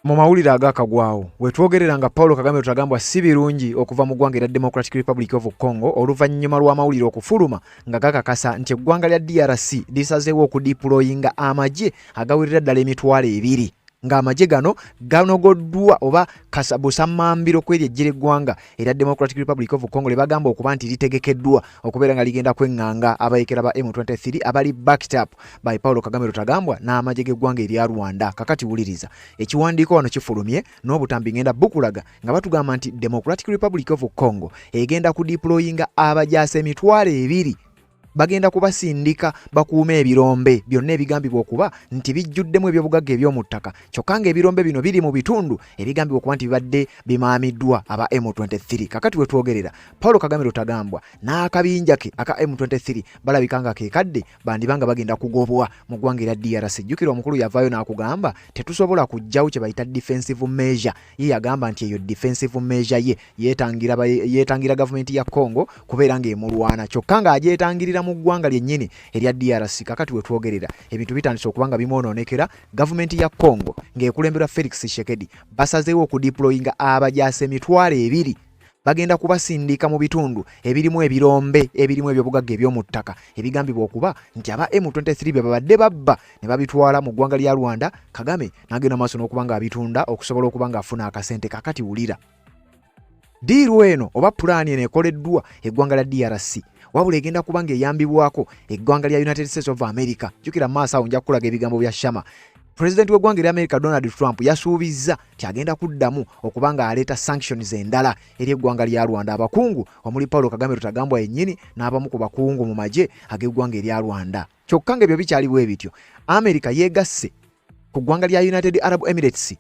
Mu mawulire agakagwawo wetwogerera nga Paulo Kagame tutagambwa si birungi okuva mu ggwanga lya Democratic Republic of Congo oluvannyuma lw'amawulire okufuluma nga gakakasa nti eggwanga lya DRC lisazeewo okudiployinga amagye agawerera ddala emitwalo 2 ng'amagye gano ganogoddwa oba busammambiro kweri eggye ly'eggwanga era Democratic Republic of Congo bagamba okuba nti litegekeddwa okubeera nga ligenda kwenganga abayekera ba M23 abali backed up by Paulo Kagame Rutagambwa n'amagye g'eggwanga erya Rwanda. Kakati wuliriza ekiwandiiko wano kifulumye n'obutambi ngenda bukulaga nga batugamba nti Democratic Republic of Congo egenda kudiployinga abajaasa emitwalo 2 bagenda kubasindika bakuume ebirombe byonna ebigambibwa okuba nti bijjuddemu ebyobugagga eby'omu ttaka kyokka nga ebirombe bino biri mu bitundu ebigambibwa okuba nti bibadde bimaamiddwa aba M23. Kakati wetwogerera Paulo Kagame Rutagambwa n'akabinja ke aka M23 balabika nga keekadde bandibanga bagenda kugobwa mu ggwanga erya DRC. Jjukira omukulu yavaayo n'akugamba tetusobola kujjawo kye bayita defensive measure. Ye yagamba nti eyo defensive measure ye yeetangira gavumenti ya Congo kubeera ng'emulwana kyokka ng'agyetangirira mu ggwanga lyennyini erya DRC. Kakati wetwogerera ebintu bitandise okuba nga bimwonoonekera. Gavumenti ya Congo ng'ekulemberwa Felix Tshisekedi basazeewo okudiployinga abajaasa emitwalo 2 bagenda kubasindika mu bitundu ebirimu ebirombe ebirimu ebyobugagga eby'omu ttaka ebigambibwa okuba nti aba M23 bye babadde babba ne babitwala mu ggwanga lya Rwanda. Kagame n'agenda maaso n'okuba nga abitunda okusobola okuba nga afuna akasente. Kakati wulira diiru eno oba pulaani eno ekoleddwa eggwanga lya DRC wabula egenda kuba nga eyambibwako eggwanga lya United States of America. Jjukira maaso awo nja kukulaga ebigambo bya Shama. Pulezidenti w'eggwanga erya America Donald Trump yasuubizza nti agenda kuddamu okuba nga aleeta sanctions endala eri eggwanga lya Rwanda. Abakungu omuli Paulo Kagame Rutagambwa yennyini n'abamu ku bakungu mu magye ag'eggwanga erya Rwanda. Kyokka ng'ebyo bikyali bwe bityo, America yeegasse ku ggwanga lya United Arab Emirates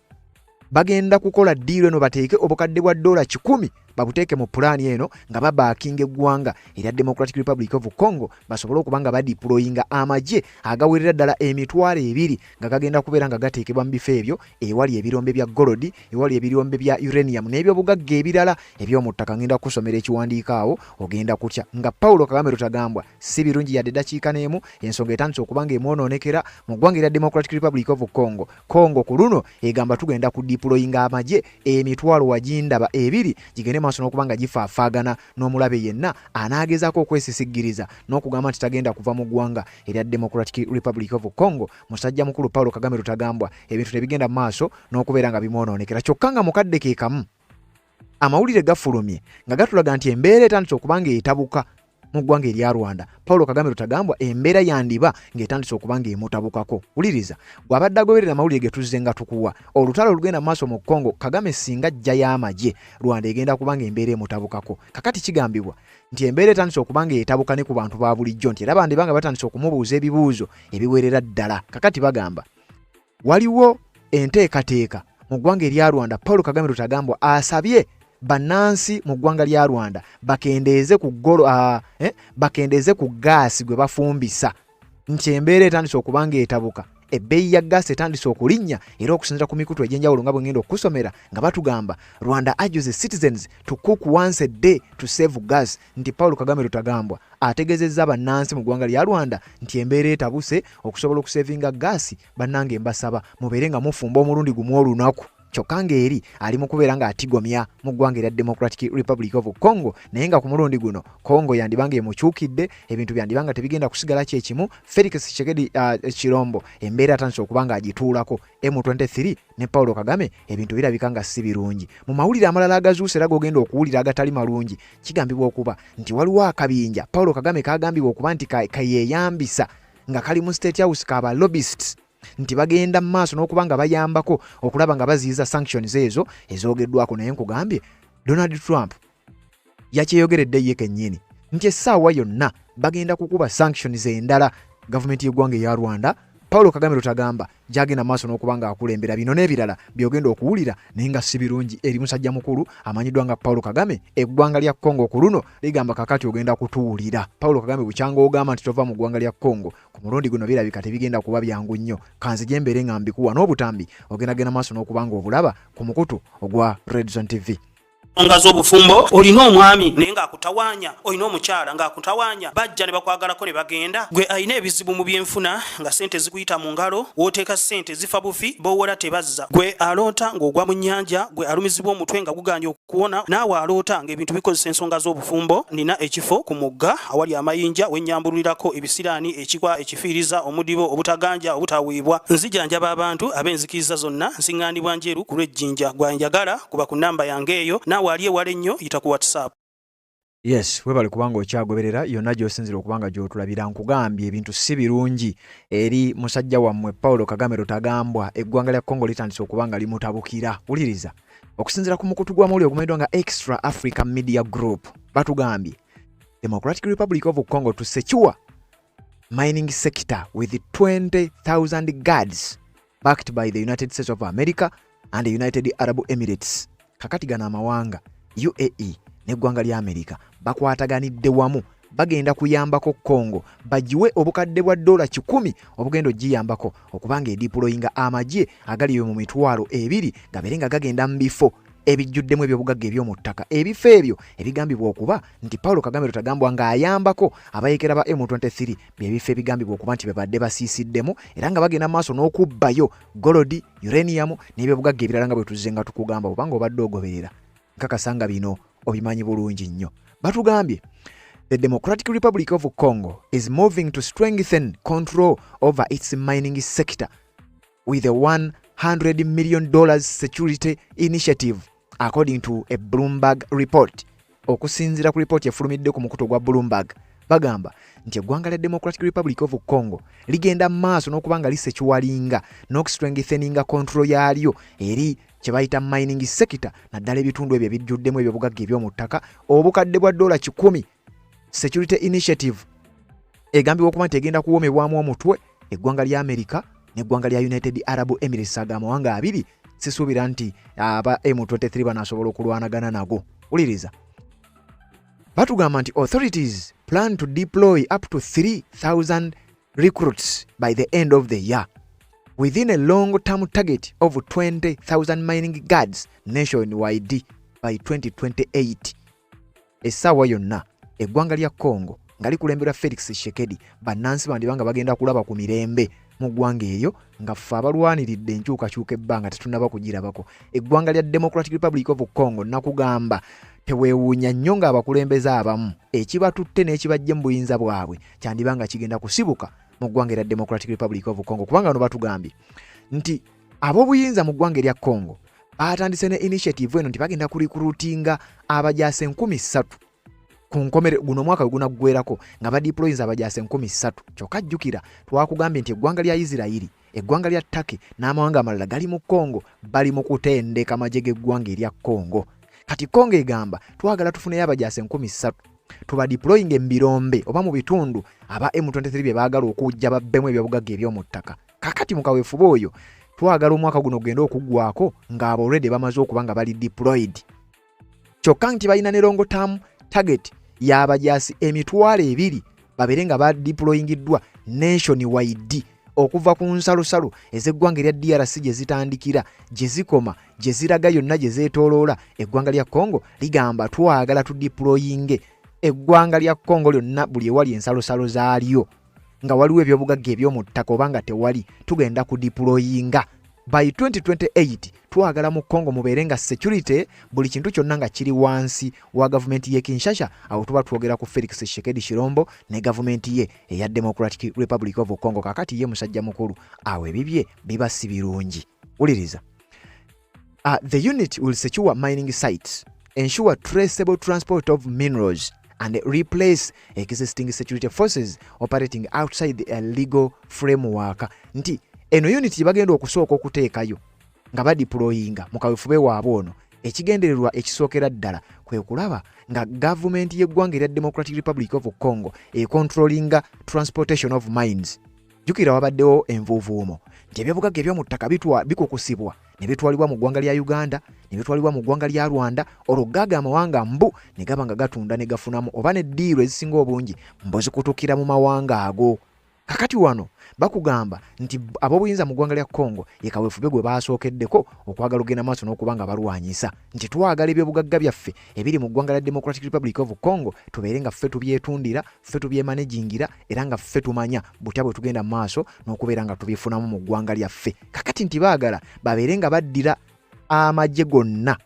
bagenda kukola diiru eno bateeke obukadde bwa $10 babuteeke mu pulaani eno nga babaakinga eggwanga erya Democratic Republic of Congo basobole okuba nga badiployinga amagye agawerera ddala emitwalo 2 nga gagenda kubeera nga gateekebwa mu bifo ebyo ewali ebirombe bya golodi ewali ebirombe bya uranium n'ebyobugagga ebirala eby'omu ttaka. Ngenda kusomera ekiwandiiko awo ogenda kutya nga Paulo Kagame Rutagambwa si birungi yadde dakiika n'emu ensonga etandise okuba nga emwonoonekera mu ggwanga erya Democratic Republic of Congo. Congo ku luno egamba tugenda kudiployinga amagye emitwalo wagindaba 2 gigende maaso n'okuba nga gifaafaagana n'omulabe yenna anaagezaako okwesisiggiriza n'okugamba nti tagenda kuva mu ggwanga erya Democratic Republic of Congo. Musajja mukulu Paulo Kagame Rutagambwa ebintu tebigenda mu maaso n'okubeera nga bimwonoonekera kyokka nga mukadde ke kamu amawulire gafulumye nga gatulaga nti embeera etandise okuba nga etabuka mu ggwanga erya Rwanda. Paulo Kagame Rutagambwa embeera yandiba ng'etandise okuba nga emutabukako. Wuliriza bw'abadde agoberera amawulire ge tuzze nga tukuwa olutalo olugenda mu maaso mu Congo Kagame singa ajja y'amagye Rwanda egenda kuba nga embeera emutabukako. Kakati kigambibwa nti embeera etandise okuba nga etabuka ne ku bantu ba bulijjo nti era bandiba nga batandise okumubuuza ebibuuzo ebiwerera ddala. Kakati bagamba waliwo enteekateeka mu ggwanga erya Rwanda. Paulo Kagame Rutagambwa asabye bannansi mu ggwanga lya Rwanda bakendeeze ku gaasi gwe bafumbisa nti embeera etandise okuba nga etabuka. Ebbeeyi ya gaasi etandise okulinnya era okusinziira ku mikutu egy'enjawulo nga bwe ngenda okusomera nga batugamba Rwanda urges citizens to cook once a day to save gas. Nti Paulo Kagame Rutagambwa ategezezza bannansi mu ggwanga lya Rwanda nti embeera etabuse okusobola okusevinga gaasi bannange mbasaba mubeere nga mufumba omulundi gumu olunaku. Kyokka ng'eri ali mu kubeera nga atigomya mu ggwanga erya Democratic Republic of Congo naye nga ku mulundi guno Congo yandibanga emukyukidde ebintu byandibanga tebigenda kusigala kyekimu. Felix Tshisekedi Chilombo embeera atandise okuba nga agituulako M23 ne Paulo Kagame ebintu birabika nga si birungi. Mu mawulire amalala agazuuse era gogenda okuwulira agatali malungi kigambibwa okuba nti waliwo akabinja Paulo Kagame kagambibwa okuba nti kayeyambisa nga kali mu State House kaba lobbyists nti bagenda mu maaso n'okuba nga bayambako okulaba nga baziyiza sanctions ezo ezoogeddwako. Naye nkugambye Donald Trump yakyeyogeredde ye kennyini nti essaawa yonna bagenda kukuba sanctions endala gavumenti y'eggwanga eya Rwanda. Paulo Kagame Rutagamba gyagenda maaso n'okuba nga akulembera bino n'ebirala byogenda okuwulira naye nga si birungi eri musajja mukulu amanyiddwa nga Paulo Kagame. Eggwanga lya Congo ku luno ligamba kakati ogenda kutuwulira. Paulo Kagame bukyanga ogamba nti tova mu ggwanga lya Congo ku mulundi guno birabika tebigenda kuba byangu nnyo. Kanzije mbeere nga mbikuwa n'obutambi ogenda maaso n'okuba nga obulaba ku mukutu ogwa Red Zone TV. ensonga z'obufumbo olina omwami naye ng'akutawanya, olina omukyala ng'akutawanya, bajja ne bakwagalako ne bagenda. Gwe alina ebizibu mu byenfuna nga ssente zikuyita mu ngalo, w'oteeka ssente zifa bufi, b'owola tebazza. Gwe aloota ng'ogwa mu nnyanja, gwe alumizibwa omutwe nga guganja okukuwona, naawe aloota ng'ebintu bikozesa ensonga z'obufumbo. Nina ekifo ku mugga awali amayinja we nnyambulirako ebisiraani, ekikwa, ekifiiriza, omudibo, obutaganja, obutaweebwa. Nzijanjaba abantu ab'enzikiriza zonna, nsiŋŋaanibwa njeru ku lw'ejjinja. Gwanjagala kuba ku nnamba yange eyo, naawe ali ewala ennyo yita ku WhatsApp. Yes, webale kubanga okyagoberera yonna gy'osinzira okubanga gy'otulabira. Nkugambye ebintu si birungi eri musajja wammwe Paulo Kagame Rutagambwa, eggwanga lya Congo litandise okubanga limutabukira. Wuliriza, okusinzira ku mukutu gw'amawulire ogumanyiddwa nga Extra African Media Group batugambye Democratic Republic of Congo to secure mining sector with 20,000 guards backed by the United States of America and the United Arab Emirates. Kakati gana amawanga UAE n'eggwanga lya Amerika bakwataganidde wamu bagenda kuyambako Congo bajiwe obukadde bwa $100 obugendo giyambako okubanga ediployinga amagye agali mu mitwalo 2 gaberenga gagenda mbifo ebijjuddemu ebyobugagga eby'omu ttaka. Ebifo ebyo ebigambibwa okuba nti Paulo Kagame Rutagambwa ng'ayambako abayekera ba M23 byebifo ebigambibwa okuba nti bebadde basiisiddemu era nga bagenda maaso n'okubbayo golodi, uranium n'ebyobugagga ebirala nga bwe tuzze nga tukugamba obanga obadde ogoberera. Nkakasanga bino obimanyi bulungi nnyo. Batugambye the Democratic Republic of Congo is moving to strengthen control over its mining sector with a $100 million security initiative, according to a Bloomberg report. Okusinzira ku report efulumidde ku mukuto gwa Bloomberg, bagamba nti eggwanga lya Democratic Republic of Congo ligenda maaso n'okubanga lisekiwalinga n'okustrengtheninga control yaalyo eri kye bayita mining sector, naddala ebitundu ebyo ebijjuddemu ebyobugagga eby'omu ttaka obukadde bwa $100 security initiative egambibwa okuba nti egenda kuwoomebwamu omutwe eggwanga lya Amerika n'eggwanga lya United Arab Emirates aga amawanga abiri. Sisuubira nti aba M23 banaasobola okulwanagana nago. Wuliriza, batugamba nti authorities plan to deploy up to 3,000 recruits by the end of the year within a long-term target of 20,000 mining guards nationwide by 2028. Essaawa yonna eggwanga lya Congo nga likulembera Felix Tshisekedi bannansi bandibanga bagenda kulaba ku mirembe mu ggwanga eyo nga ffe abalwaniridde enkyukakyuka ebbanga tetunnaba kugirabako. Eggwanga lya Democratic Republic of Congo nakugamba teweewuunya nnyo ng'abakulembeze abamu ekibatutte n'ekibajje mu buyinza bwabwe kyandibanga kigenda kusibuka mu ggwanga lya Democratic Republic of Congo, kubanga bano batugambye nti ab'obuyinza mu ggwanga lya Congo batandise ne initiative eno nti bagenda kurikrutinga abajaasi 3,000 ku nkomere guno mwaka gunaggwerako nga badeployinza abajaasi 3,000. Kyokka jjukira twakugambye nti eggwanga lya Isirayiri, eggwanga lya Turkey n'amawanga amalala gali mu Congo bali mu kutendeka amagye g'eggwanga erya Congo. Kati Congo egamba twagala tufuneyo abajaasi 3,000 tubadeployinga embirombe oba mu bitundu aba M23 bye baagala okujja babbemu ebyobugagga eby'omu ttaka. Kakati mu kaweefuba oyo twagala omwaka guno genda okuggwako ng'abo already bamaze okuba nga bali deployed. Kyokka nti balina ne long term target y'abajaasi 2,000 babere nga badeployingiddwa nationwide okuva ku nsalosalo ez'eggwanga erya DRC gye zitandikira gye zikoma gye ziraga yonna gye zeetooloola. Eggwanga lya Congo ligamba twagala tudeployinge eggwanga lya Congo lyonna buli ewali ensalosalo zaalyo nga waliwo ebyobugagga eby'omu ttaka oba nga tewali tugenda kudeployinga. By 2028 twagala mu Congo mubeere nga security buli kintu kyonna nga kiri wansi wa gavumenti ye Kinshasa. Awo tuba twogera ku Felix Tshisekedi Shilombo ne gavumenti ye eya Democratic Republic of Congo. Kakati ye musajja mukulu awo ebibye biba si birungi. Wuliriza, the unit will secure mining sites, ensure traceable transport of minerals and replace existing security forces operating outside the legal framework. Nti eno unit bagenda okusooka okuteekayo nga badeployinga mu kaweefube waabwe ono ekigendererwa ekisookera ddala kwe kulaba nga gavumenti y'eggwanga erya Democratic Republic of Congo controlling transportation of mines. Jukira wabaddewo envuuvuumo nti ebyobugagga eby'omu ttaka bikukusibwa ne bitwalibwa mu ggwanga lya Uganda ne bitwalibwa mu ggwanga lya Rwanda oluggaga amawanga mbu ne gaba nga gatunda ne gafunamu oba ne ddiiro ezisinga obungi mbu zikutukira mu mawanga ago. kakati wano bakugamba nti ab'obuyinza mu ggwanga lya Congo ye kaweefube gwe baasookeddeko okwagala ogenda maaso n'okubanga balwanyisa nti twagala ebyobugagga byaffe ebiri mu ggwanga lya Democratic Republic of Congo tubeere nga ffe tubyetundira, ffe tubyemanagingira era nga ffe tumanya butya bwe tugenda mu maaso n'okubeera nga tubifunamu mu ggwanga lyaffe. Kakati nti baagala babeere nga baddira amagye gonna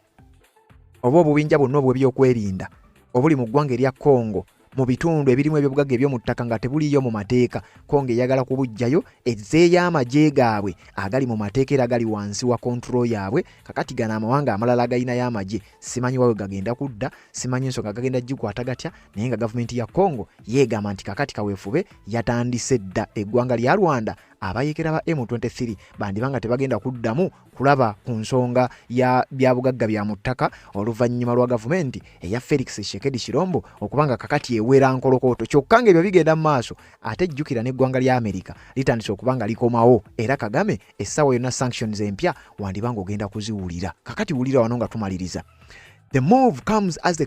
oba obubinja bwonna obw'ebyokwerinda obuli mu ggwanga erya Congo mu bitundu ebirimu ebyobugagga eby'omu ttaka nga tebuliyo mu mateeka. Congo eyagala kubujjayo ezzeeyo amagye gaabwe agali mu mateeka era gali wansi wa kontrol yaabwe. Kakati gano amawanga amalala agalinayo amagye simanyi wawe gagenda kudda, simanyi ensonga gagenda gikwata gatya, naye nga gavumenti ya Congo yeegamba nti kakati kaweefube yatandise dda eggwanga lya Rwanda abayekera ba M23 bandibanga tebagenda kuddamu kulaba ku nsonga ya byabugagga bya mu ttaka oluvannyuma lwa gavumenti eya Felix Tshisekedi Chilombo okubanga kakati ewera nkolokooto. Kyokka ng'ebyo bigenda mu maaso ate jjukira n'eggwanga lya Amerika litandise okubanga likomawo era Kagame essaawa yonna sanctions empya wandibanga ogenda kuziwulira. Kakati wulira wano nga tumaliriza. The move comes as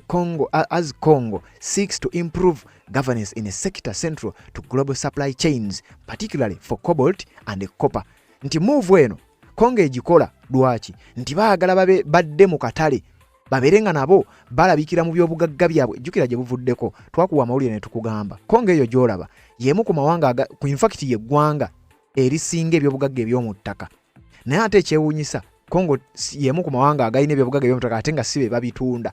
Congo seeks to improve governance in a sector central to global supply chains, particularly for cobalt and copper. Nti move eno Congo egikola lwaki? Nti baagala badde mu katale babeere nga nabo balabikira mu byobugagga byabwe. Jjukira gye buvuddeko twakuwa amawulire ne tukugamba Congo eyo gy'olaba y'emu ku mawanga in fact yeggwanga erisinga ebyobugagga eby'omu ttaka. Naye ate ekyewuunyisa Congo y'emu ku mawanga agalina ebyobugagga eby'omu ttaka ate nga si be babitunda.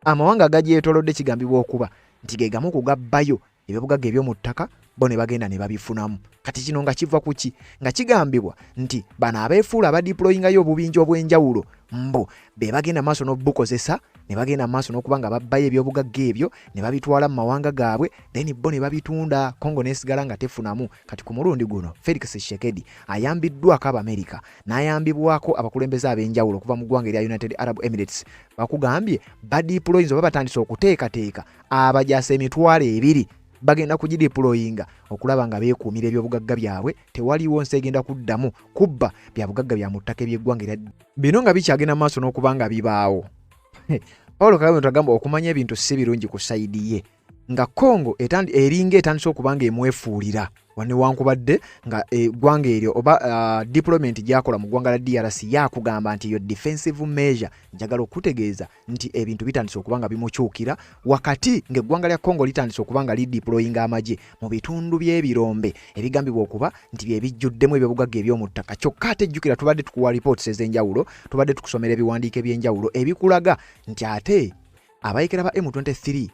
Amawanga agagyetolodde kigambibwa okuba nti ge gamu ku gabbayo ebyobugagga eby'omu ttaka bo ne bagenda ne babifunamu. Kati kino nga kiva ku ki? Nga kigambibwa nti bano abeefuula abadiployingayo obubinja obw'enjawulo mbo be bagenda maaso n'obukozesa ne bagenda maaso n'okuba nga babbayo ebyobugagga ebyo ne babitwala mu mawanga gaabwe then bo ne babitunda. Congo neesigala nga tefunamu. Kati ku mulundi guno Felix Tshisekedi ayambiddwako Abamerika n'ayambibwako abakulembeze ab'enjawulo okuva mu ggwanga erya United Arab Emirates. Bakugambye badiployinza oba batandise okuteekateeka abajaasa emitwalo 2 bagenda kugidiployinga okulaba nga beekuumira ebyobugagga byabwe tewaliwo nsi egenda kuddamu kubba byabugagga bya mu ttaka eby'eggwanga erya. Bino nga bikyagenda maaso n'okuba nga bibaawo. Paulo Kagame tugamba okumanya ebintu si birungi ku sayidi ye nga Congo eringa etandise okuba nga emwefuulira newankubadde nga eggwanga eryo oba diplomat gyakola mu ggwanga la DRC yakugamba nti yo defensive measure njagala okutegeeza nti ebintu bitandise okuba nga bimukyukira wakati ng'eggwanga lya Congo litandise okuba nga lidiployinga amagye mu bitundu by'ebirombe ebigambibwa okuba nti bye bijjuddemu ebyobugagga eby'omu ttaka. Kyokka ate jjukira tubadde tukuwa reports ez'enjawulo, tubadde tukusomera ebiwandiiko eby'enjawulo ebikulaga nti ate abayekera ba M23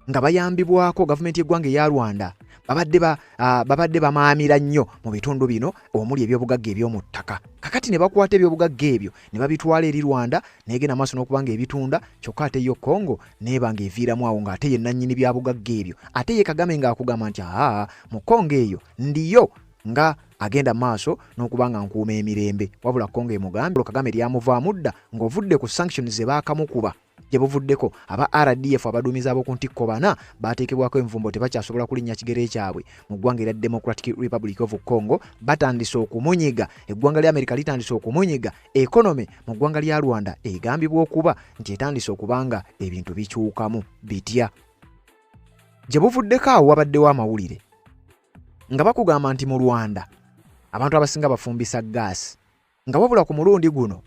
nga bayambibwako gavumenti y'eggwanga eya Rwanda babadde bamaamira nnyo mu bitundu bino omuli ebyobugagga eby'omu ttaka. Kakati ne bakwata ebyobugagga ebyo ne babitwala eri Rwanda negenda maaso n'okuba nga ebitunda. Kyokka ate yo Congo neeba nga eviiramu awo ng'ate ye nannyini byabugagga ebyo. Ate ye Kagame ng'akugamba nti mu Congo eyo ndiyo nga agenda maaso n'okuba nga nkuuma emirembe. Wabula Congo emugambe Kagame lyamuvaamu dda ng'ovudde ku sanctions ze baakamukuba gye buvuddeko aba RDF abaduumizi ab'oku ntikko 4 baateekebwako envumbo tebakyasobola kulinnya kigere kyabwe mu ggwanga erya Democratic Republic of Congo. Batandise okumunyiga eggwanga lya Amerika litandise okumunyiga economy mu ggwanga lya Rwanda egambibwa okuba nti etandise okuba nga ebintu bikyukamu bitya. Gye buvuddeko awo wabaddewo amawulire nga bakugamba nti mu Rwanda abantu abasinga bafumbisa gaasi nga wabula ku mulundi guno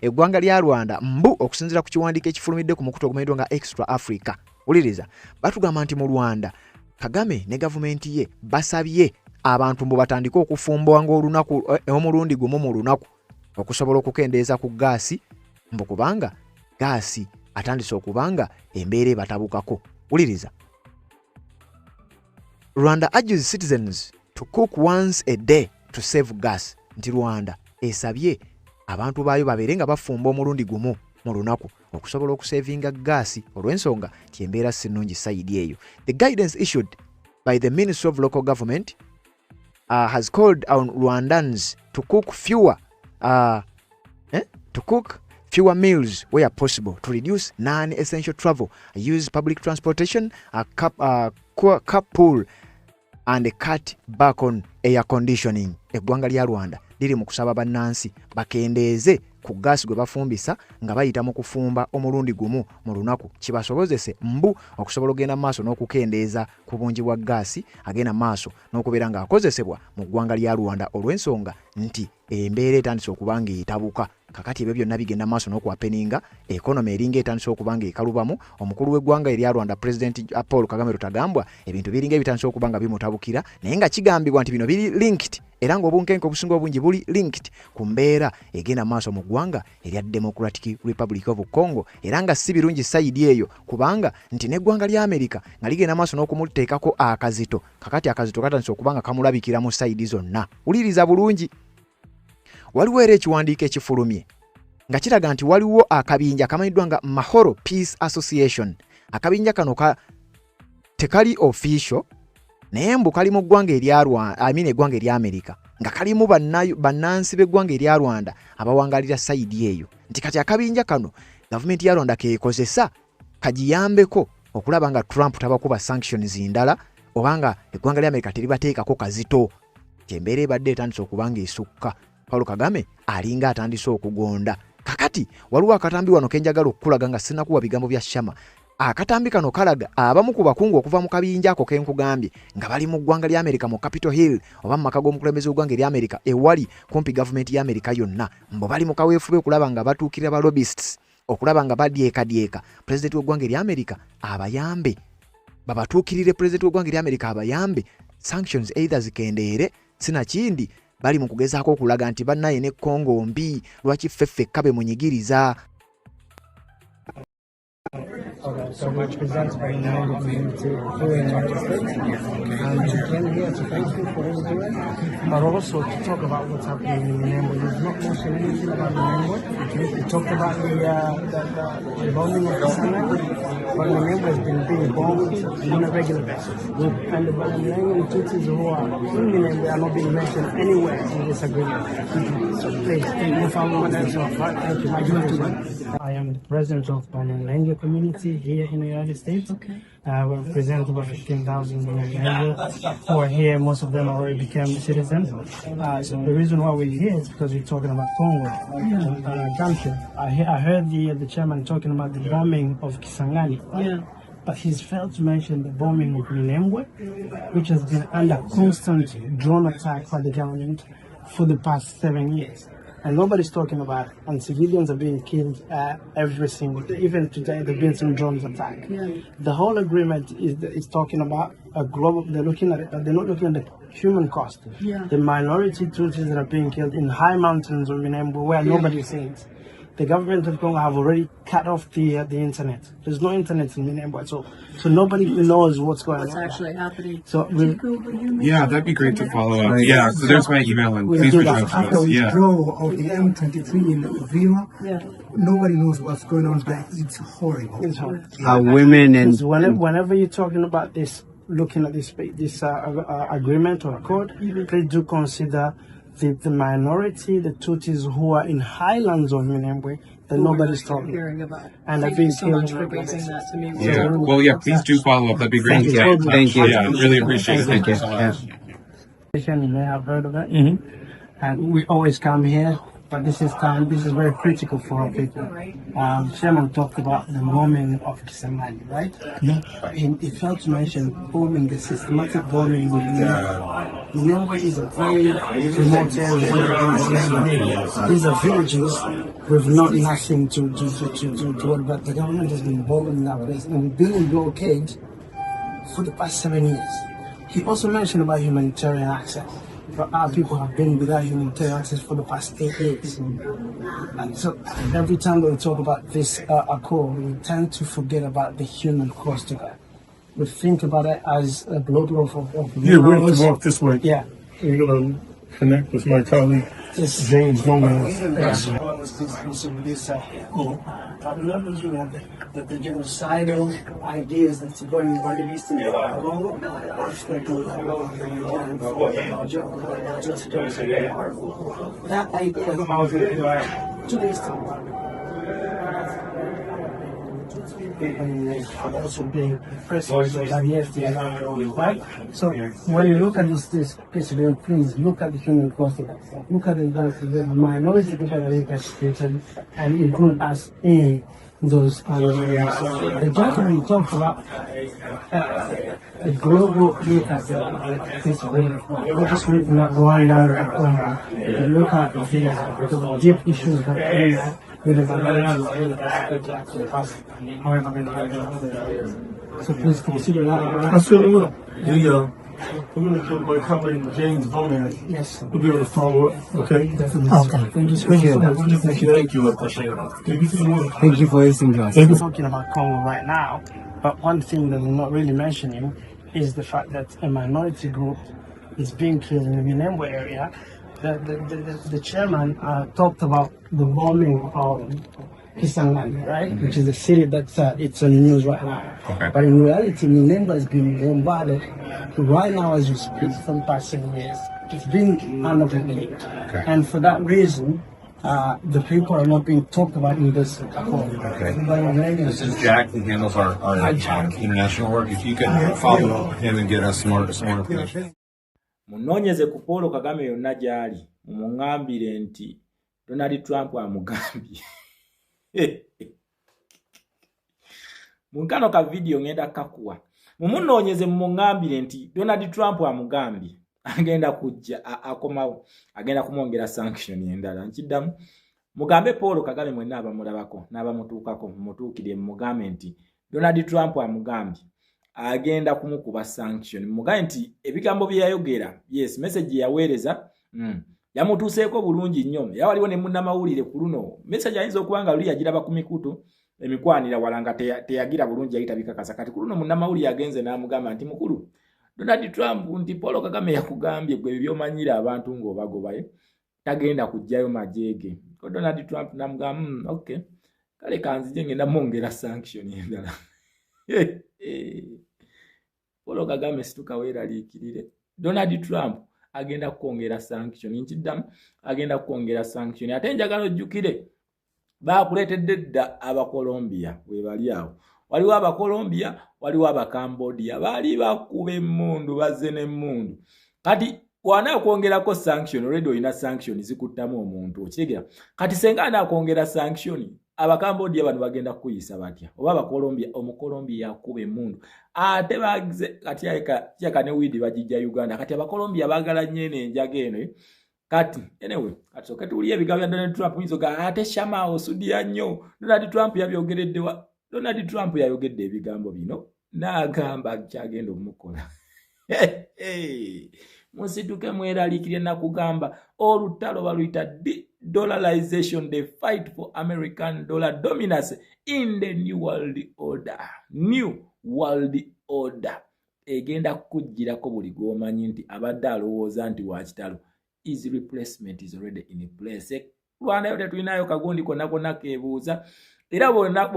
eggwanga lya Rwanda mbu okusinziira ku kiwandiiko ekifulumidde ku mukutu ogumanyiddwa nga Extra Africa. Wuliriza batugamba nti mu Rwanda Kagame ne gavumenti ye basabye abantu mbu batandike okufumba ng'olunaku omulundi gumu mu lunaku okusobola okukendeeza ku gaasi mbu kubanga gaasi atandise okubanga embeera ebatabukako. Wuliriza, Rwanda urges citizens to cook once a day to save gas. Nti Rwanda esabye abantu baayo babeere nga bafumba omulundi gumu mu lunaku okusobola okusevinga gaasi olw'ensonga ti embeera si nnungi sayidi eyo. The guidance issued by the Ministry of Local Government has called on Rwandans to cook fewer meals where possible, to reduce non-essential travel, use public transportation, carpool and cut back on air conditioning. Eggwanga lya Rwanda liri mu kusaba bannansi bakendeeze ku gaasi gwe bafumbisa nga bayita mu kufumba omulundi gumu mu lunaku kibasobozese mbu okusobola ogenda maaso n'okukendeeza ku bungi bwa gaasi agenda maaso n'okubeera ng'akozesebwa mu ggwanga lya Rwanda olw'ensonga nti embeera etandise okuba ng'etabuka. Kakati ebyo byonna bigenda maaso n'okuwapeninga ekonomi eringa etandise okuba ng'ekalubamu. Omukulu w'eggwanga erya Rwanda Pulezidenti Paul Kagame Rutagambwa ebintu biringa ebitandise okuba nga bimutabukira naye nga kigambibwa nti bino biri linked era ng'obunkenke obusinga obungi buli linked ku mbeera egenda maaso mu ggwanga erya Democratic Republic of Congo era nga si birungi sayidi eyo kubanga nti n'eggwanga lya Amerika nga ligenda maaso n'okumuteekako akazito. Kakati akazito katandise okuba nga kamulabikira mu sayidi zonna. Wuliriza bulungi. Waliwo era ekiwandiiko ekifulumye nga kiraga nti waliwo akabinja akamanyiddwa nga Mahoro Peace Association. Akabinja kano tekali official naye mbu kali mu ggwanga erya Rwanda, eggwanga erya Amerika nga kalimu bannansi b'eggwanga erya Rwanda abawangalira sayidi eyo. Nti kati akabinja kano gavumenti ya Rwanda keekozesa kagiyambeko okulaba nga Trump tabakuba sanctions ndala obanga eggwanga lya Amerika teribateekako kazito. Kyembeera ebadde etandise okuba ng'esukka. Paul Kagame alinga atandise okugonda. Kakati waliwo akatambi wano kenjagala okukulaga nga sinakuwa bigambo bya Shama. Akatambi kano kalaga abamu ku bakungu okuva mu kabinja ako kenkugambye nga bali mu ggwanga lya Amerika mu Capitol Hill oba mu maka g'omukulembeze w'eggwanga erya Amerika ewali kumpi gavumenti ya Amerika yonna mbo bali mu kaweefube okulaba nga batuukirira ba lobbyists okulaba nga badyeka pulezidenti w'eggwanga erya Amerika abayambe babatuukirire pulezidenti w'eggwanga erya Amerika abayambe sanctions either zikendeere sinakindi bali mu kugezaako okulaga nti bannaye ne Congo mbi lwaki ffeffe kabe munyigiriza. So much presented by the community here in the United States. And we came here to thank you for all doing, but also to talk about what's happening in Minembwe. You've not mentioned anything about Minembwe. We talked about the bombing of Kisangani, but Minembwe has been being bombed on a regular basis. And the Banyamulenge and Tutsis who are in Minembwe are not being mentioned anywhere in this agreement. So please, if I want to answer, thank you. I am the president of Banyamulenge community here in the United States. Okay. We represent about 15,000 Banyamulenge who are here. Most of them already became citizens. So the reason why we're here is because we're talking about Congo, country. I heard the chairman talking about the bombing of Kisangani. Yeah. But he's failed to mention the bombing of Minembwe, which has been under constant drone attack by the government for the past 7 years. And nobody's talking about it. And civilians are being killed every single day. Even today, there have been some drones attack. Yeah. The whole agreement is talking about a global. They're looking at it, but they're not looking at the human cost. Yeah. The minority Tutsis that are being killed in high mountains of Minembwe, where nobody sees. The government of Congo have already cut off the internet. There's no internet in Minembwe, so nobody knows what's going What's on. actually happening. So Yeah, that'd be great to follow up. Yeah, so there's my email and please reach out to After us. Yeah. withdrawal of the M23 in Uvira, Yeah. nobody knows what's going on there. It's horrible. it's hard. Women and Because whenever you're talking about this, looking at this agreement or accord, please do consider the minority, the Tutsis who are in highlands of Minembwe that nobody's talking. Hearing about. And Thank I've been you so much killed. for raising that to me. Yeah. Well, yeah, please do follow up. That'd be great. Thank you. to get in touch. Thank you. Yeah, really appreciate it. Thank you so much. You may have heard of it. And we always come here, but this is very critical for our people. Sherman talked about the bombing of Kisangani, right? Yeah. But he failed to mention bombing, the systematic bombing with Minembwe is a very remote area. These are villages with nothing to what, but the government has been bombing that place and we've been in blockade for the past 7 years. He also mentioned about humanitarian access. But our people have been without humanitarian access for the past 8 years. And so every time that we talk about this accord, we tend to forget about the human cost of it. We think about it as a blood off of Yeah, we're going to walk this way. Yeah. We're going to connect with my colleague, This James Gomez. levels we have the genocidal ideas that's going on in Eastern Congo. That idea to the Eastern but also being president that he has the right? So when you look at this piece of it, please look at the human cost of it. Look at the minority people that are incarcerated and include us in those areas. The gentleman talked about a global look at this way. We're just not going down and look at the deep issues that are so please consider that. I still will. Yeah. We're going to put my company James Bonner. Yes. We'll be able to follow up. Okay? Definitely. Okay. Thank you. Thank you. Thank you. I appreciate it. Thank you so much. Thank you for listening to us. We're talking about Congo right now, but one thing that we're not really mentioning is the fact that a minority group is being killed in the Minembwe area. The chairman talked about the bombing of Kisangani, right? Which is a city that's it's on the news right now. Okay. But in reality, Minembwe has been bombarded right now as we speak for the past 7 years. It's been unoccupied. Okay. And for that reason, the people are not being talked about in this call. Okay. This is Jack who handles our international work. If you could follow up with him and get us more information. Munonyeze ku Paul Kagame yonna gyali mumuŋŋambire nti Donald Trump amugambye. Munkano ka video ngenda kakuwa. Mumunoonyeze mumuŋŋambire nti Donald Trump amugambye agenda kujja akomawo agenda kumwongera sanction endala. Nkiddamu mugambe Paul Kagame mwenna abamulabako n'abamutuukako mumutuukire mugambe nti Donald Trump amugambye agenda kumukuba sanction. Mugaye nti ebigambo bye yayogera, yes, message yaweereza yamutuuseeko bulungi nnyo. Era waliwo ne munnamawulire ku luno message ayinza okubanga luli yagiraba ku mikutu emikwanira walanga teyagira bulungi yayita bikakasa. Kati ku luno munnamawulire yagenze n'amugamba nti mukulu Donald Trump nti Paul Kagame yakugambye gwe byomanyira abantu ng'obagobaye tagenda kujjayo majeege. Ko Donald Trump n'amugamba okay, kale kanzije ngenda mwongera sanction endala. Paul Kagame situka weeraliikirire. Donald Trump agenda kwongera sanction. Nkiddamu agenda kwongera sanction. Ate njagala ojjukire baakuleetedde dda Abakolombia we bali awo. Waliwo Abakolombia, waliwo Abakambodiya. Baali bakuba emmundu bazze n'emmundu. Kati wanaakwongerako sanction, already olina sanction zikuttamu omuntu. Okitegeera? Kati senga anaakwongera sanction, Abakambodiya bano bagenda kuyisa batya? Oba Abakolombia, Omukolombia yakuba emmundu. Ate bagize kati yaka ne widi bagijja Uganda. Kati Abakolombia baagala nnyo eno enjaga eno. Kati anyway, kati okatuuliye ebigambo bya Donald Trump nzoga ate shama osudia nnyo. Donald Trump yabyogeredde wa Donald Trump yayogedde ebigambo bino n'agamba kyagenda omukola. Musituke mweraliikirire nakugamba olutalo baluyita dollarization, the fight for American dollar dominance in the new world order. New world order egenda kujjirako buli gwomanyi nti abadde alowooza nti wakitalo. Easy replacement is already in place. Rwanda yote tulinayo kagundi konna kebuuza. Era bonna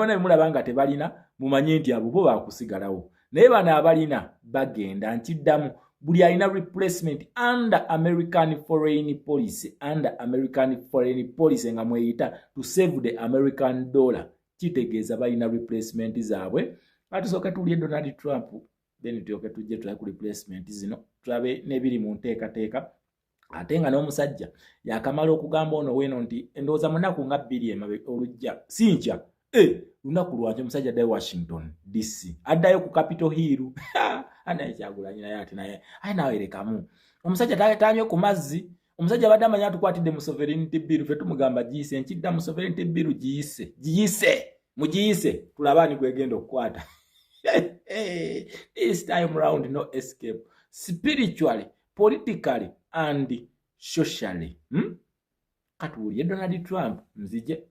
bemulaba nga tebalina mumanye nti abo bo baakusigalawo. Naye bano abalina bagenda. Nkiddamu buli alina replacement under American foreign policy. Under American foreign policy nga mweyita to save the American dollar. Kitegeeza balina replacement zaabwe. Atusooke tulye Donald Trump then tuyoke tujje tulabe ku replacement zino. Tulabe nebiri mu nteekateeka. Ate nga n'omusajja yakamala okugamba ono weeno nti endowooza munaku nga 2 emabe olujja sinkya lunaku lwaki omusajja addayo Washington DC addayo ku Capitol Hill anaye Kyagulanyi naye ati naye aye nawe erekamu omusajja tanywe ku mazzi. Omusajja abadde amanyi atukwatidde mu sovereignty bill ffe tumugamba giyise. Nkidda mu sovereignty bill mugiyise tulaba ani gwegenda okukwata. This time round no escape spiritually, politically and socially. Katuulye Donald Trump nzije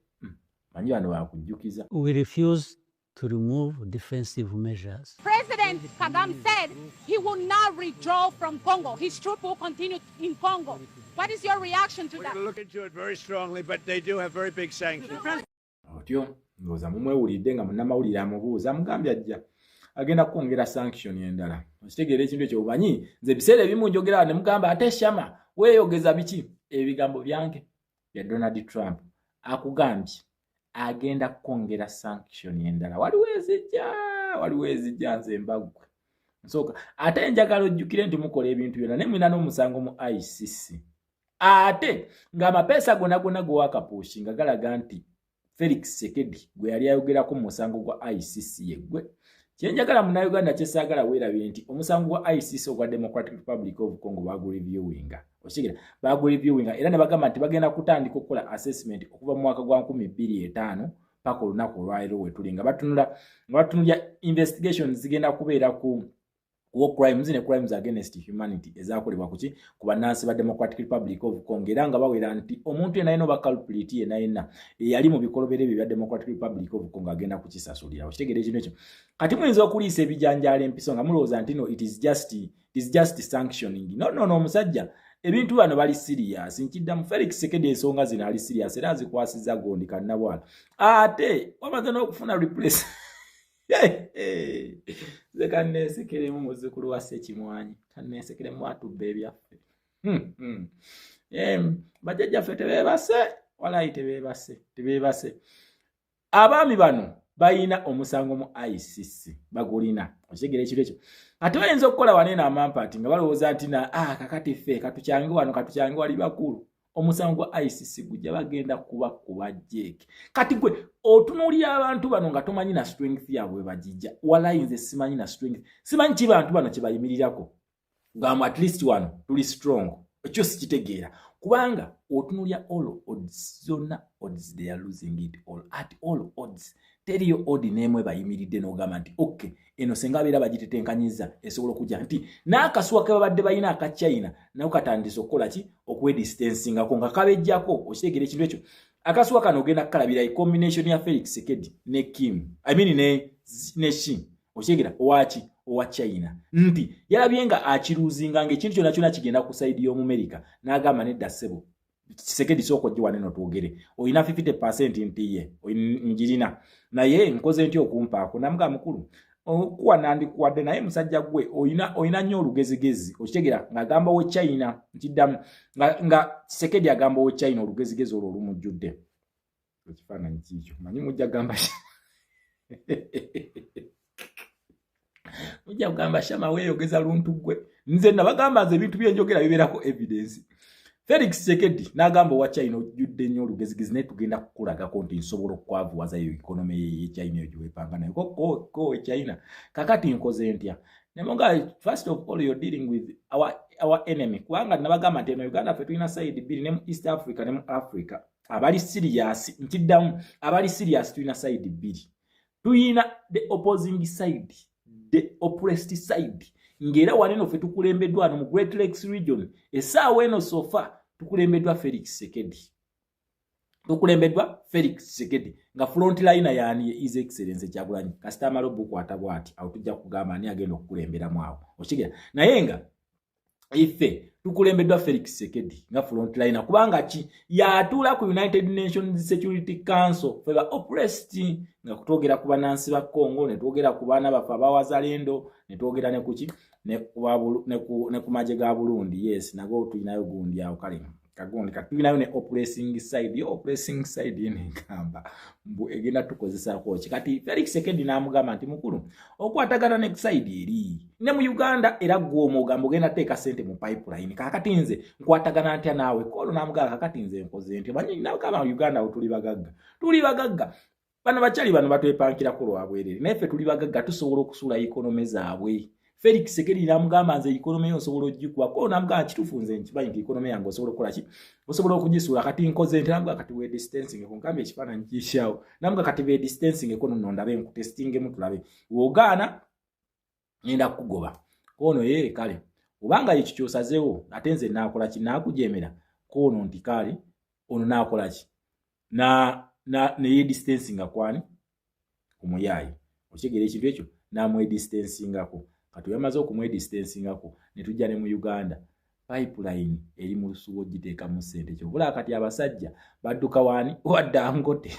manyi bano bakujjukiza. We refuse to remove defensive measures. President Kagame said he will not withdraw from Congo. His troops will continue in Congo. What is your reaction to that? We're going to look into it very strongly, but they do have very big sanctions. Otyo ngoza mumwewulidde nga munnamawulire amubuuza mugambye ajja agenda kwongera sanction endala. Okitegeera ekintu ekyo obanyi nze biseera ebimu njogera ne mugamba ate shama weeyogeza biki ebigambo byange bya Donald Trump akugambye agenda kwongera sanction endala. Waliwo ezijja nze mbagwe. Nsoka ate njagala ojjukire nti mukola ebintu byonna ne mwina n'omusango mu ICC. Ate ng'amapeesa gonna go wakapushinga galaga nti Felix Tshisekedi gwe yali ayogerako mu musango gwa ICC yegwe. Kyenjagala Munnayuganda kyesaagala weerabire nti omusango gwa ICC ogwa Democratic Republic of Congo bagureviewinga. Okitegera bagureviewinga era ne bagamba nti bagenda kutandika okukola assessment okuva mu mwaka gwa 2005 paka olunaku olwaleero we tuli nga batunulya investigations zigenda kubeera ku war crimes ne crimes against humanity ezakolebwa kuki ku bannansi ba Democratic Republic of Congo era nga bawera nti omuntu yenna bakalpulate yenna yali mu bikolobero ebyo bya Democratic Republic of Congo agenda kukisasulira. Okitegere kino ekyo kati muyinza okuliisa ebijanjaala empiso nga mulowooza nti no it is just sanctioning. No omusajja ebintu bano bali serious. Nkiddamu Felix Tshisekedi ensonga zino ali serious era azikwasiza gondi kannabwala ate wamaze n'okufuna replace Kanneesekeremu muzzukulu wa Ssekimwanyi kanneesekeremu atubba ebyaffe. Bajjajjaffe tebeebase walayi tebeebase. Abaami bano bayina omusango mu ICC bagulina. Okitegeera ekiro ekyo ate bayinza okukola wanene amampati nga balowooza nti kakati ffe katukyange wano katukyange wali bakulu. Omusango gwa ICC gujja bagenda kuba jeeke. Kati gwe otunuulira abantu bano nga tomanyi na strength yaabwe bagijja. Walayi nze simanyi na strength. Simanyi ki bantu bano kye bayimirirako. Gamba at least wano tuli strong. Ekyo sikitegeera. Kubanga otunuulira all odds zonna odds they are losing it all. At all odds. Teriyo odi n'emwe bayimiridde n'ogamba nti okay eno senga beera bagitetenkanyiza esobola okujja nti n'akasuwa ke babadde bayina aka China nako katandise okukola ki okwedistancingako nga kabejjako. Okitegeera ekintu ekyo akasuwa kano ogenda kukalabira combination ya Felix Tshisekedi ne Kim ne Xi. Okitegeera owa China nti yalabye nga akiruzinga ng'ekintu kyonna kigenda ku side y'Omumerika n'agamba nedda ssebo Tshisekedi soko ojje waneno tuogere oyina 50% ntiye njirina naye nkoze ntyo okumpaako namugamba mukulu okuwa nandikuwadde naye musajja gwe oyina nnyo olugezigezi. Okitegeera ng'agamba we China nkiddamu nga Tshisekedi agamba we China olugezigezi olwo olumujjudde. Ekifaananyi kikyo manyi mujja gamba mujja kugamba Shama weeyogeza luntu gwe nze nabagamba nze ebintu byenjogera bibeerako evidence. Felix Tshisekedi n'agamba wa China ojjudde nnyo olugezigezi naye tugenda kukulagako nti nsobola okwavuwaza yo economy ye China eyo gyewepanga nayo ko China kakati nkoze ntya nemonga first of all you're dealing with our enemy kubanga nabagamba nti eno Uganda ffe tulina side bbiri ne mu East Africa ne mu Africa abali serious nkiddamu abali serious tulina side bbiri. Tuyina the opposing side the oppressed side ngera waneno ffe tukulembeddwa no mu Great Lakes region essaawa eno sofa tukulembeddwa Felix Tshisekedi nga frontliner yani His Excellency Kyagulanyi kasita malobu kwata bwati awo tujja kugamba ani agenda okukulemberamu awo. Okitegeera naye nga ife tukulembeddwa Felix Tshisekedi nga frontliner kubanga ki yatuula ku United Nations Security Council ffe ba oppressed nga kutwogera ku bannansi ba Congo ne twogera ku baana baffe abawazalendo ne twogera ne kuki ne ku maje ga Burundi. Yes nago tulinayo gundi awo kale kagondi katulinayo ne oppressing side yene ngamba mbu egenda tukozesa kochi kati Felix Tshisekedi n'amugamba nti mukulu okwatagana ne side eri ne mu Uganda era gwomo ogambo genda teeka sente mu pipeline kakati nze nkwatagana ntya naawe kolo n'amugamba kakati nze nkoze ntya banyi nawe kama Uganda tuli bagagga bano bachali bano batwepankira ko lwabwerere naye ffe tuli bagagga tusobola okusula economy zaabwe. Felix Tshisekedi n'amugamba nze economy yo osobola ogikuba ko n'amugamba kitufunze nkimanyi nti economy yange osobola okukola ki osobola okugisuula kati nkoze ntya n'amugamba kati we distancing ko nkambe ekifaananyi kishawo n'amugamba kati we distancing ko nno ndabe nkutestingemu tulabe wogaana ngenda kukugoba kono ye kale obanga ekyo kyosazeewo ate nze naakola ki naakujemera kono nti kale ono naakola ki ne distancing akwani kumuyayi. Okitegeera ekintu ekyo namwe distancingako kati yamaze okumwe distancingako ne tujja ne mu Uganda pipeline eri mu lusubo giteeka mu sente kyo bula kati abasajja badduka wani wadda ngote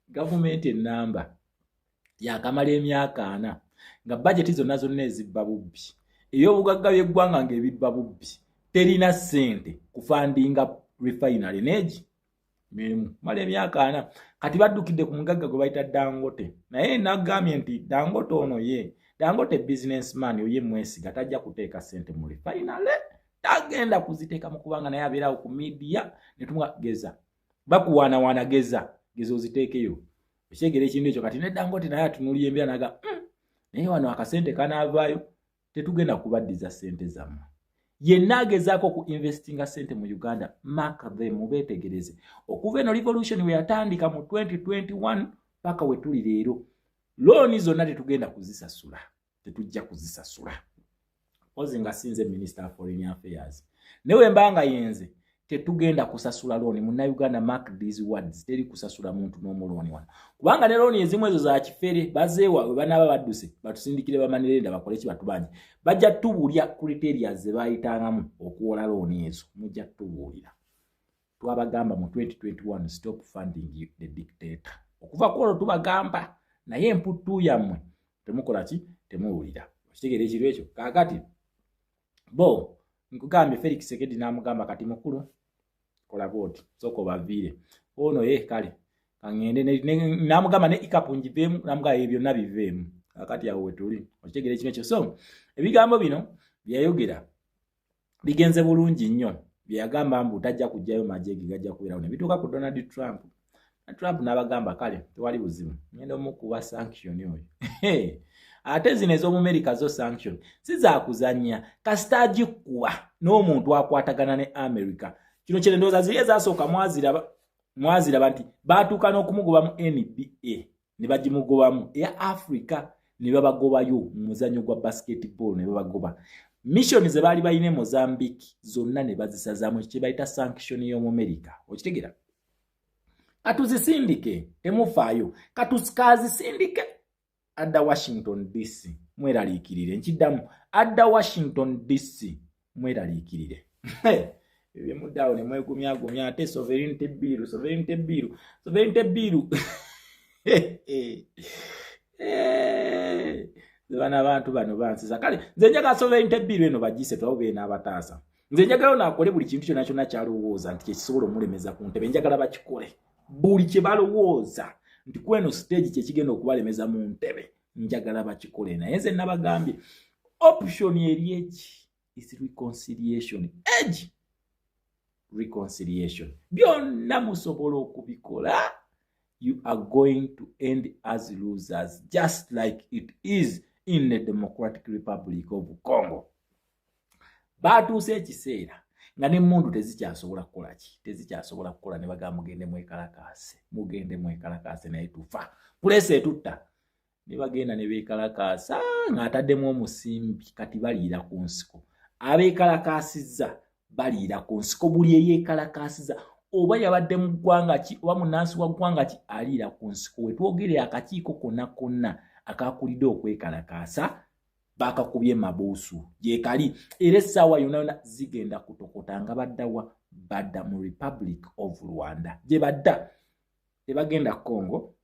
government enamba yakamala emyaka 4 nga budget zonna ezibba bubbi ey'obugagga by'eggwanga ng'ebibba bubbi terina sente kufandinga refinery neji mirimu mala emyaka 4 kati baddukidde ku mugagga gwe bayita Dangote naye nagambye nti Dangote ono ye Dangote businessman oye mwesiga tajja kuteeka sente mu refinery tagenda kuziteeka mu kubanga naye abeerawo ku media ne tumwageza bakuwaana geza oziteekeyo ekyegere ekintu ekyo kati ne Dangote naye atunuulira embeera naga naye wano akasente kanaavaayo tetugenda kubaddiza sente zammwe yenna agezaako ku investinga sente mu Uganda mark them mubeetegereze okuva eno revolution we yatandika mu 2021 paka we tuli leero looni zonna tetugenda kuzisasula tetujja kuzisasula ozi nga sinze Minister of Foreign Affairs newe mbanga yenze tetugenda kusasula looni munna Uganda mark these words teri kusasula muntu n'omuloni wano kubanga ne looni ezimu ezo za kifere bazeewa we banaba badduse batusindikire bamanirenda bakole ki batubanje bajja tubuulya criteria ze bayitangamu okuwola looni ezo mujja tubuulira twabagamba mu 2021 stop funding the dictator okuva kwolwo tubagamba naye emputtu yammwe temukola ki temuwulira kitegeera ekiro ekyo kaakati bo nkugambye Felix Tshisekedi n'amugamba kati mukulu kola bwoti soko baviire ono kale kangende n'amugamba ne ikapunji vemu n'amugamba ebyo nabiveemu akati awo wetuli okitegeera ekiro ekyo so ebigambo bino byayogera bigenze bulungi nnyo byagamba mbu tajja kujjayo majje gajja kubeerawo ne bituuka ku Donald Trump n'abagamba kale tewali buzibu ngenda omukuba sanction oyo ate zino ez'Omumerika zo sanction sizakuzanya kasitagikuwa n'omuntu akwatagana ne America kino kye ndowooza ziri ezasooka mwaziraba nti baatuuka n'okumugoba mu NBA ne bagimugobamu eya Africa ne babagobayo mu muzannyo gwa basketball ne babagoba mission ze baali bayine Mozambique zonna ne bazisazaamu kye bayita sanction y'Omumerika okitegeera katuzisindike temufaayo katukazisindike adda Washington DC mweraliikirire nkiddamu adda Washington DC mweraliikirire ebyemuddaawo ne mwegumyagumya ate sovereignty bill bana abantu bano bansiza kale nze njagala sovereignty bill eno bagise twawube n'abataasa nze njagala nakole buli kintu kyonna kyonna kyalowooza nti kyekisobola omulemeza ku ntebe njagala bakikole buli kye balowooza nti kweno stage kyekigenda okubalemeza mu ntebe njagala bakikole naye nze nabagambye option eri eki is reconciliation byonna musobola okubikola you are going to end as losers just like it is in the Democratic Republic of Congo batuuse ekiseera nga n'emmundu tezikyasobola kukola ki tezikyasobola kukola ne bagamba mugende mwekalakaase naye tufa pulesi etutta ne bagenda ne beekalakaasa ng'ataddemu omusimbi kati baliira ku nsiko abeekalakaasizza baliira ku nsiko buli eyeekalakaasiza oba yabadde mu ggwanga ki oba munnansi wa ggwanga ki aliira ku nsiko we twogere akakiiko konna akakulidde okwekalakaasa bakakubye mabuusu gyekali era essaawa yonna zigenda kutokota nga baddawa badda mu Republic of Rwanda gye badda tebagenda Congo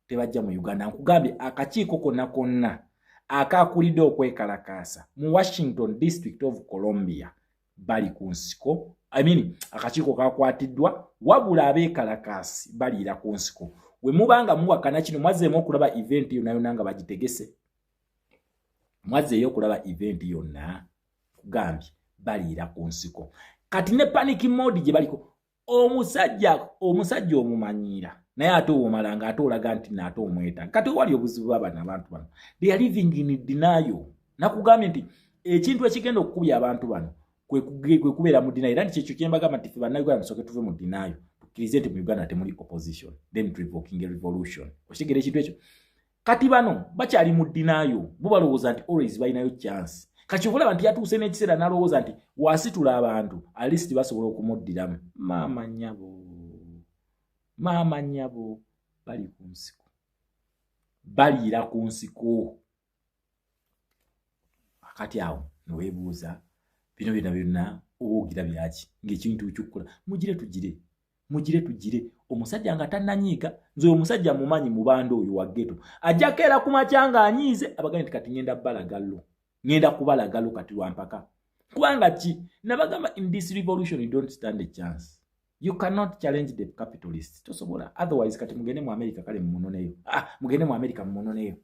tebajja mu Uganda nkugambye akakiiko konna akakulidde okwekalakaasa mu Washington District of Columbia bali ku nsiko akakiiko kakwatiddwa wabula abeekalakaasi baliira ku nsiko we mubanga muwakana kino mwazzeemu okulaba event yonna nga bagitegese mwazzeeyo okulaba event yonna kugambye baliira ku nsiko kati ne panic mode gye baliko omusajja omumanyiira naye ate owomalanga ate olaga nti naate omweta kati wali obuzibu bw'abana abantu bano they are living in denial nakugambye nti ekintu ekigenda okukubya abantu bano kwe kubeera mu denial era nti kyekyo kyembagamba nti ffe bannayuganda tusooke tuve mu denial tukkirize nti mu Uganda temuli opposition then revoking a revolution okitegeera ekintu ekyo kati bano bakyali mu denial bo balowooza nti always balinayo chance kati obulaba nti yatuuse n'ekiseera n'alowooza nti wasitula abantu at least basobola okumuddiramu maama nnyabo bali ku nsiko baliira ku nsiko akati awo neweebuuza bino byonna obuugira byaki ng'ekintu kyokkola mugire tugire omusajja nga tannanyiika nze omusajja mumanyi mu banda oyo wa ghetto ajja keera ku makya ng'anyiize abagambye nti kati ngenda kubalagalo kati lwampaka kubanga ki nabagamba in this revolution you don't stand a chance You cannot challenge the capitalists. Tosobola. Otherwise, kati mugende mu America kale mumunoneyo. Mugende mu America mumunoneyo.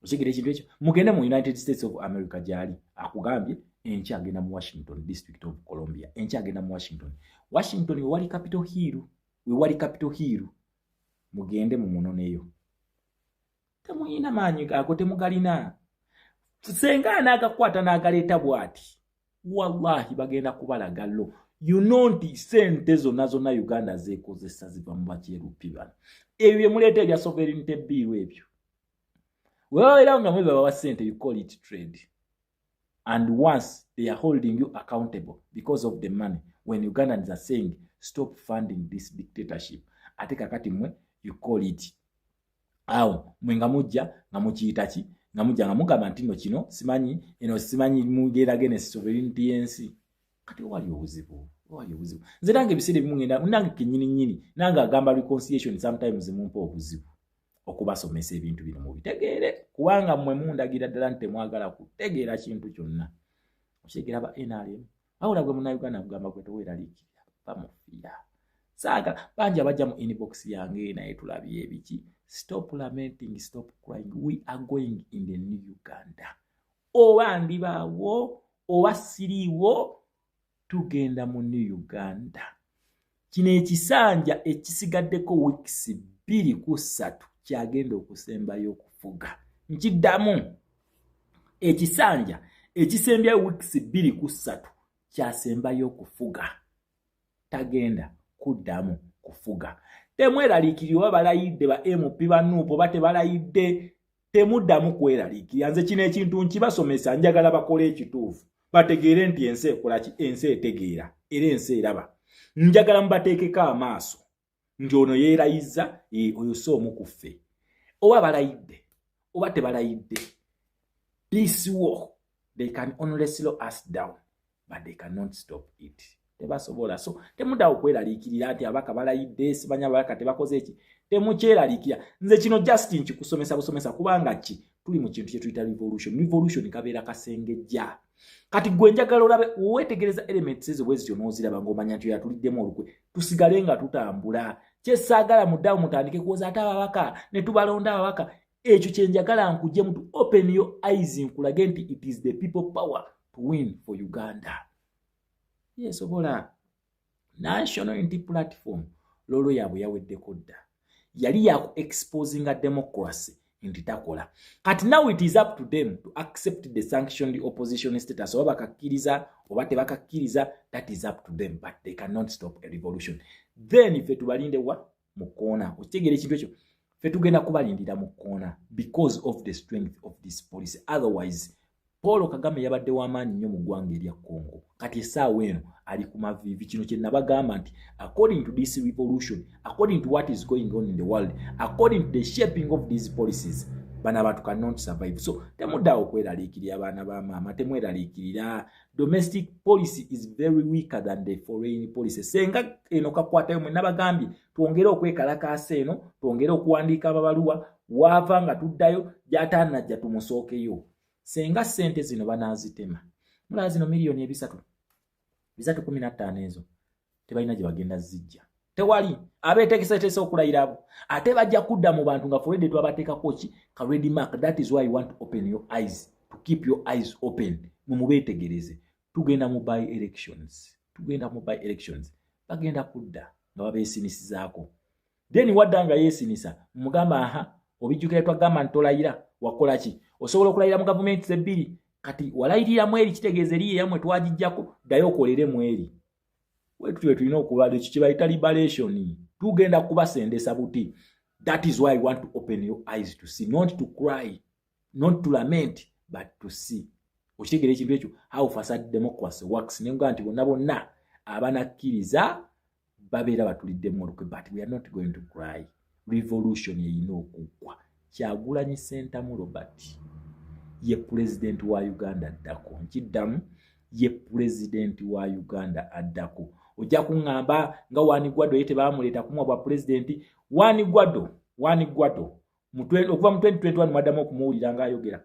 Oshigire ekintu ekyo. Mugende mu United States of America gyali. Akugambye enchi agenda mu Washington, District of Columbia. Enchi agenda mu Washington. Washington we wali Capitol Hill. We wali Capitol Hill. Mugende mu munoneyo. Temuyina maanyi gago temugalina. Senga anagakwata n'agaleeta bw'ati. Wallahi bagenda kubalaga lo. You know nti sente zonna Uganda zeekozesa ziva mu bakyerupi bano. Ebyo muleeta ebya sovereignty bill ebyo. Wewe era nga mweba bawa sente, you call it trade. And once they are holding you accountable because of the money, when Ugandans are saying stop funding this dictatorship, ate kakati mwe you call it. Awo mwe nga mujja nga mukiyita ki? Nga mujja nga mugamba nti no kino simanyi mugeragene sovereignty yensi. Kati wali obuzibu. Nze nange ebiseera ebimu ngenda nange kennyini nange agamba reconciliation sometimes mumpa obuzibu okubasomesa ebintu bino mubitegeere kubanga mmwe mundagira ddala nti temwagala kutegeera kintu kyonna. Okyegera ba NRM awula gwe Munnayuganda kugamba gwe teweeraliikirira bamufiira. Saagala bangi abajja mu inbox yange naye tulabye ebiki. Stop lamenting, stop crying. We are going in the new Uganda. Oba ndibaawo oba siriiwo tugenda mu new Uganda. Kino ekisanja ekisigaddeko weeks 2 ku 3 kyagenda okusembayo okufuga. Nkiddamu ekisanja ekisembyayo weeks 2 ku 3 kyasembayo okufuga. Tagenda kuddamu kufuga. Temweraliikirira balayidde ba MP banuupo bate balayidde temuddamu kweraliikirira. Nze kino ekintu nkibasomesa njagala bakole ekituufu. Bategeere nti ensi ekola ki? Ensi etegeera era ensi eraba. Njagala mubateekeko amaaso nti ono yeerayiza oyo si omu ku ffe. Oba balayidde oba tebalayidde, peace war, they can only slow us down but they cannot stop it. Tebasobola. So temuddawo kweraliikirira nti abaka balayidde sibanya abaka tebakoze eki. Temukyeraliikirira. Nze kino just nkikusomesa kubanga ki tuli mu kintu kye tuyita revolution kabeera kasengejja. Kati gwe njagala olabe wetegereza elements ezo bwezityo n'oziraba ng'omanya nti yatuliddemu olukwe tusigale nga tutambula. Kyesaagala muddawo mutandike kuwoza ate ababaka ne tubalonda ababaka. Ekyo kye njagala nkujje mutu open your eyes nkulage nti it is the people power to win for Uganda. Yes, obola National Unity Platform lolo yabwe yaweddeko dda. Yali ya exposing a democracy nti takola. Kati now it is up to them to accept the sanctioned opposition status. Oba bakakkiriza oba tebakakkiriza, that is up to them, but they cannot stop a revolution. Then if tubalinde wa mukona, okitegere ekintu ekyo, fe tugenda kubalindira mukona because of the strength of this policy. Otherwise Paul Kagame yabadde w'amaanyi nnyo mu ggwanga erya Congo. Kati essaawa eno ali ku mavivi. Kino kye nabagamba nti according to this revolution, according to what is going on in the world, according to the shaping of these policies, bana abantu cannot survive. So temuddawo kweraliikirira abaana ba maama, temweraliikirira. Domestic policy is very weaker than the foreign policy. Senga eno kakwatayo mwe nabagambye twongere okwekalakaasa eno, twongere okuwandiika ababaluwa, waava nga tuddayo gy'ataanajja tumusookeyo. Senga sente zino banazitema. Mula zino milioni 315 ezo. Tebalina gye bagenda zijja. Tewali abeetegesetese okulayira abo. Ate bajja kudda mu bantu nga Fred twabateekako ki ka red mark. That is why you want to open your eyes, to keep your eyes open. Mumubeetegereze. Tugenda mu by elections. Bagenda kudda nga babeesinisizaako. Then waddanga yeesinisa mugamba obijjukira twagamba ntolayira wakola ki? Osobola okulayira mu gavumenti ebbiri. Kati walayirira mweri kitegeeza eriye yamwe twagijjako ddayo okolere mweri. Wetu tulina okulwala ekyo bayita liberation. Tugenda kubasendesa buti. That is why I want to open your eyes to see, not to cry, not to lament, but to see. Okitegera ekintu ekyo how facade democracy works. Nenga nti bonna abanakkiriza babeera batuliddemu olukwe, but we are not going to cry. Revolution yeyina okuggwa. Kyagulanyi Ssentamu Robert ye president wa Uganda addako. Nkiddamu ye president wa Uganda addako. Ojja kuŋŋamba nga Wanigwado yete baamuleeta kumuwa bwa president. Wanigwado okuva mu 2021 mwaddamu okumuwulira ng'ayogera.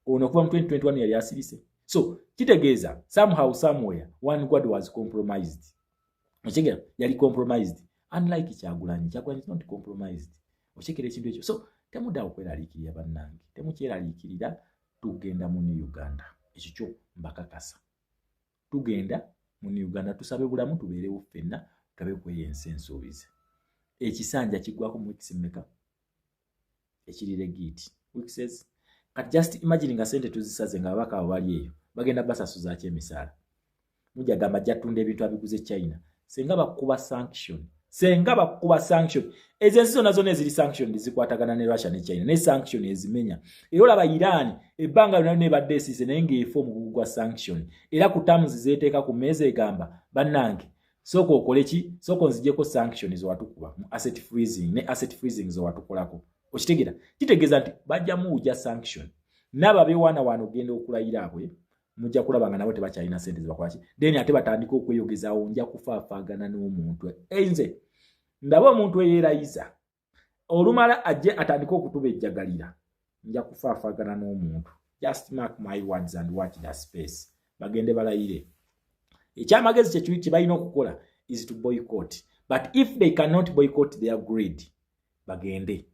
Ono okuva mu 2021 yali asirise. So kitegeeza somehow somewhere Wanigwado was compromised. Ochegera yali compromised unlike Kyagulanyi is not compromised. Ochegera ekintu ekyo. So temudda okweraliikirira bannange, temukyeraliikirira. Tugenda mu Uganda, ekyo kyo mbakakasa. Tugenda mu Uganda tusabe bulamu tubeerewo ffenna tulabe kweyensa ensuubize. Ekisanja kiggwako mu weeks mmeka? Ekiri legit weeks. Kati just imagine nga sente tuzisaze nga ababaka abo bali eyo bagenda basasuza ki emisaala. Mujja gamba ajja tunda ebintu abiguze China. Senga bakuba sanction. Ezensi zonna eziri sanction zikwatagana ne Russia ne China ne sanction ezimenya. Era olaba Iran ebbanga lyonna nebadde esiise naye ng'efo omugugu gwa sanction. Era ku terms zeeteeka ku mmeeza egamba bannange sooka okole ki? Sooka onzigyeko sanction zewatukuba mu asset freezing ne asset freezing zewatukolako. Okitegera? Kitegeeza nti bajja muwujja sanction. N'abo abeewaana wano ogenda okulayira abwe mujja kulaba nga nabo tebakyalina sente zibakola ki. Then ate batandika okweyogezaawo nja kufaafaagana n'omuntu. Nze ndaba omuntu eyeerayiza olumala ajje atandika okutubejjagalira nja kufaafaagana n'omuntu. Just mark my words and watch that space. Bagende balayire. Ekyamagezi kye balina okukola is to boycott. But if they cannot boycott their greed, bagende.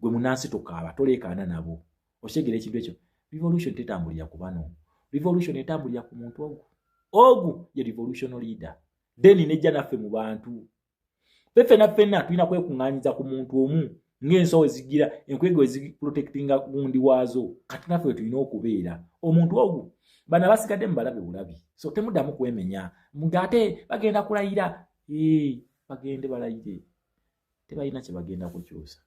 Gwe munansi tokaaba toleekaana nabo. Oshegera ekintu ekyo. Revolution tetambulira ku bano. Revolution etambulira ku muntu ogu. Ogu ye revolution leader. Then nejja naffe mu bantu. Ffenna tulina kwekuŋŋaanyiza ku muntu omu ng'ensowe zigira enkwego eziprotectinga gundi waazo. Kati naffe tulina okubeera omuntu ogu. Bana basigadde mu balabe bulabi. So temuddamu kwemenya. Ngate bagenda kulayira. Bagende balayire. Tebalina kye bagenda kukyusa.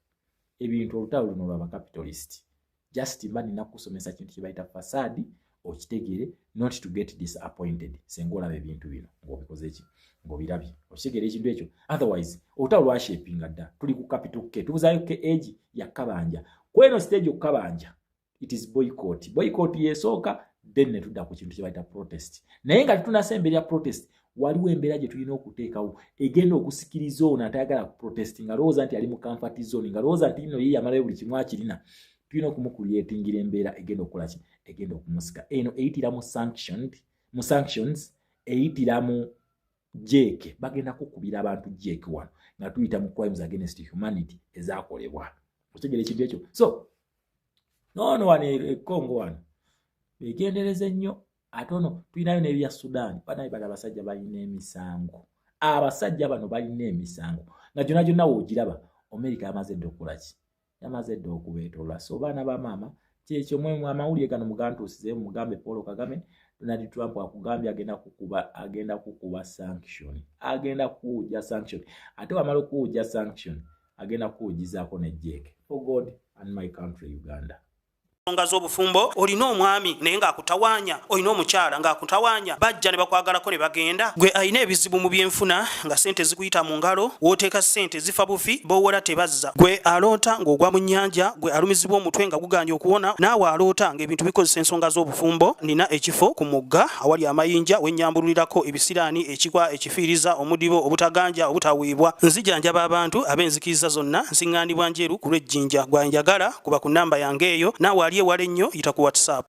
Ebintu olutalo luno lwa capitalist. Just mbani nakusomesa kintu kye bayita fasadi okitegere not to get disappointed. Sengola ebintu bino ng'obikoze ki ng'obirabye. Okitegere ekintu ekyo. Otherwise olutalo lwa shaping adda. Tuli ku capital K. Tubuzayo ke age ya kabanja. Kweno stage okabanja. It is boycott. Boycott yesooka then ne tudda ku kintu kye bayita protest. Naye nga tunasemberera protest waliwo embeera gye tulina okuteekawo egenda okusikiriza ono atayagala protest nga lowooza nti ali mu comfort zone nga lowooza nti nno ye yamalayo buli kimu akirina. Tulina okumukuliyetingira embeera egenda okukola ki? Egenda okumusika. Eno eyitira mu sanctions eyitira mu jeke. Bagenda kukubira abantu jeke wano nga tuyita mu crimes against humanity ezaakolebwa. Otegera ekintu ekyo. So noono wano Congo wano begendereze nnyo. Atono tulinayo n'ebya Sudan. Banaye bali abasajja balina emisango. Abasajja bano balina emisango. Nga gyonna woogiraba Amerika yamaze dda okukola ki? Yamaze dda okubeetola. So baana ba maama kyekyo mwe amawulire gano mugantuusizeemu mugambe Paul Kagame Donald Trump akugambye agenda kukuba sanction. Agenda kuwujja sanction. Ate wamala okuwujja sanction agenda kuwujjizaako ne jeke. For God and my country Uganda. Nsonga z'obufumbo olina omwami naye ng'akutawaanya, olina omukyala ng'akutawaanya, bajja ne bakwagalako ne bagenda. Gwe alina ebizibu mu byenfuna nga sente zikuyita mu ngalo, w'oteeka sente zifa bufi b'owola tebazza. Gwe aloota ng'ogwa mu nnyanja, gwe alumizibwa omutwe nga guganja okuwona, naawe aloota ng'ebintu bikozesa ensonga z'obufumbo. Nina ekifo ku mugga awali amayinja wennyambululirako ebisiraani, ekigwa, ekifiiriza, omudibo, obutaganja, obutaweebwa. Nzijanjaba abantu ab'enzikiriza zonna, nsiŋŋaanibwa njeru ku lw'ejjinja. Gwanjagala kuba ku nnamba yange eyo, naawe ali ewala ennyo yita ku WhatsApp.